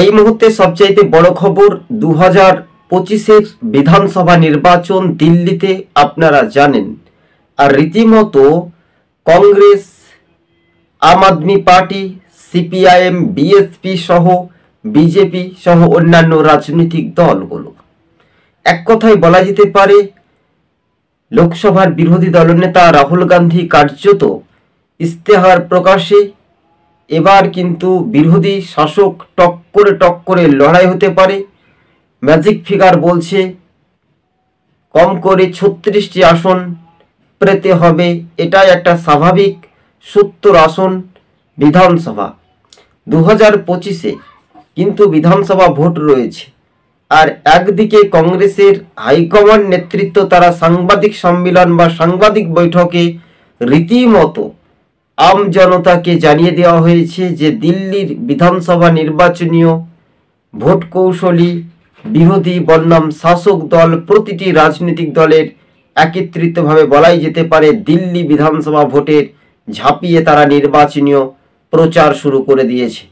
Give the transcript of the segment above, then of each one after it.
এই মুহূর্তে সবচাইতে বড় খবর 2025-এর বিধানসভা নির্বাচন দিল্লিতে আপনারা জানেন। আর রীতিমতো কংগ্রেস, আম আদমি পার্টি, সিপিআইএম, বিএসপি সহ বিজেপি সহ অন্যান্য রাজনৈতিক দলগুলো, এক কথায় বলা যেতে পারে লোকসভার বিরোধী দলনেতা রাহুল গান্ধী কার্যত ইস্তেহার প্রকাশে এবার কিন্তু বিরোধী শাসক টক্করে লড়াই হতে পারে। ম্যাজিক ফিগার বলছে কম করে 36টি আসন পেতে হবে। এটাই একটা স্বাভাবিক। 70 আসন বিধানসভা 2025-এ কিন্তু বিধানসভা ভোট রয়েছে। আর একদিকে কংগ্রেসের হাইকমান্ড নেতৃত্ব তারা সাংবাদিক সম্মেলন বা সাংবাদিক বৈঠকে রীতিমতো আম জনতাকে জানিয়ে দেওয়া হয়েছে যে দিল্লির বিধানসভা নির্বাচনীয় ভোট কৌশলী বিরোধী বনাম শাসক দল প্রতিটি রাজনৈতিক দলের একত্রিতভাবে বলাই যেতে পারে দিল্লি বিধানসভা ভোটের ঝাঁপিয়ে তারা নির্বাচনীয় প্রচার শুরু করে দিয়েছে।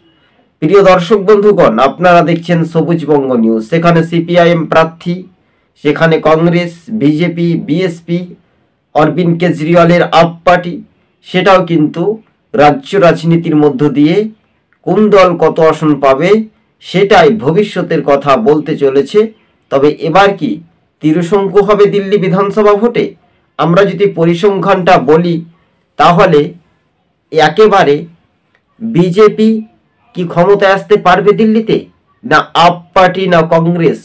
প্রিয় দর্শক বন্ধুগণ, আপনারা দেখছেন সবুজবঙ্গ নিউজ। সেখানে সিপিআইএম প্রার্থী, সেখানে কংগ্রেস, বিজেপি, বিএসপি, অরবিন্দ কেজরিওয়ালের আপ পার্টি, সেটাও কিন্তু রাজ্য রাজনীতির মধ্য দিয়ে কোন দল কত আসন পাবে সেটাই ভবিষ্যতের কথা বলতে চলেছে। তবে এবার কি ত্রিশঙ্কু হবে দিল্লি বিধানসভা ভোটে? আমরা যদি পরিসংখ্যানটা বলি তাহলে একেবারে বিজেপি কি ক্ষমতায় আসতে পারবে দিল্লিতে, না আপ পার্টি, না কংগ্রেস?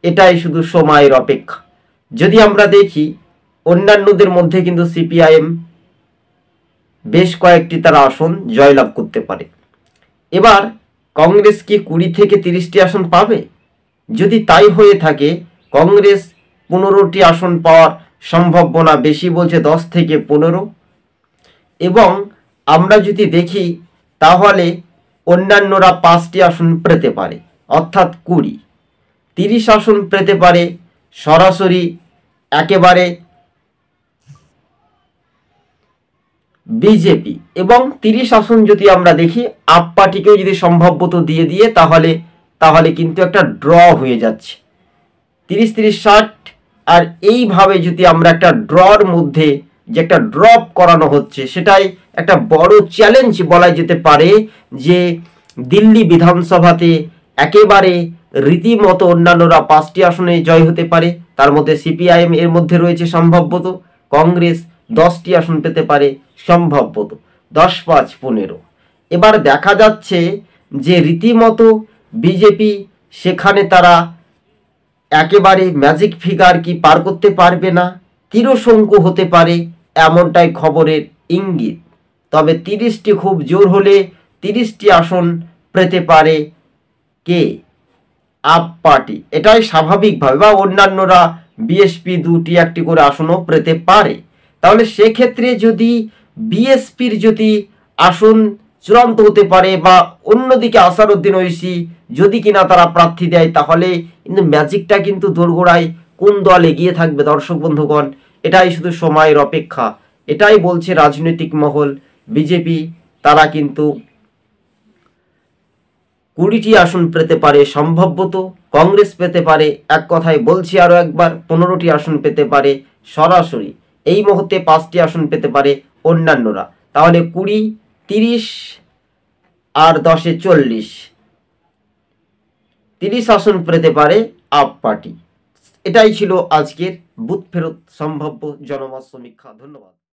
এটাই শুধু সময়ের অপেক্ষা। যদি আমরা দেখি অন্যান্যদের মধ্যে কিন্তু সিপিআইএম বেশ কয়েকটি তারা আসন জয়লাভ করতে পারে। এবার কংগ্রেস কি 20 থেকে 30টি আসন পাবে? যদি তাই হয়ে থাকে, কংগ্রেস 15টি আসন পাওয়ার সম্ভাবনা বেশি, বলছে 10 থেকে 15। এবং আমরা যদি দেখি তাহলে অন্যান্যরা 5টি আসন পেতে পারে, অর্থাৎ 30 আসন পেতে পারে সরাসরি একেবারে বিজেপি। এবং 30 আসন যদি আমরা দেখি আপ পার্টিকেও যদি সম্ভবত দিয়ে তাহলে কিন্তু একটা ড্র হয়ে যাচ্ছে 30-30-60। আর এইভাবে যদি আমরা একটা ড্রর মধ্যে যে একটা ড্রপ করানো হচ্ছে, সেটাই একটা বড় চ্যালেঞ্জ বলা যেতে পারে যে দিল্লি বিধানসভাতে একেবারে রীতিমতো অন্যান্যরা 5টি আসনে জয় হতে পারে। তার মধ্যে সিপিআইএম এর মধ্যে রয়েছে সম্ভবত, কংগ্রেস 10টি আসন পেতে পারে সম্ভবত, 10-5-15। এবার দেখা যাচ্ছে যে রীতিমতো বিজেপি সেখানে তারা একেবারে ম্যাজিক ফিগার কি পার করতে পারবে না, ত্রিশঙ্কু হতে পারে, এমনটাই খবরের ইঙ্গিত। তবে 30টি খুব জোর হলে 30টি আসন পেতে পারে কে? Up party. এটাই স্বাভাবিকভাবে, বা অন্যান্যরা বিএসপি 2টি 1টি করে আসনও পেতে পারে। তাহলে সেক্ষেত্রে যদি বিএসপির যদি আসন চূড়ান্ত হতে পারে, বা অন্যদিকে আসারউদ্দিন ওইসি যদি কিনা তারা প্রার্থী দেয়, তাহলে কিন্তু ম্যাজিকটা কিন্তু দোরগোড়ায় কোন দল এগিয়ে থাকবে দর্শক বন্ধুগণ, এটাই শুধু সময়ের অপেক্ষা। এটাই বলছে রাজনৈতিক মহল। বিজেপি তারা কিন্তু 20টি আসন পেতে পারে সম্ভবত, কংগ্রেস পেতে পারে, এক কথায় বলছি আরও একবার, 15টি আসন পেতে পারে সরাসরি। এই মুহূর্তে 5টি আসন পেতে পারে অন্যান্যরা। তাহলে 20, 30 আর 10-এ 40, 30 আসন পেতে পারে আপ পার্টি। এটাই ছিল আজকের বুথ ফেরত সম্ভাব্য জনমত সমীক্ষা। ধন্যবাদ।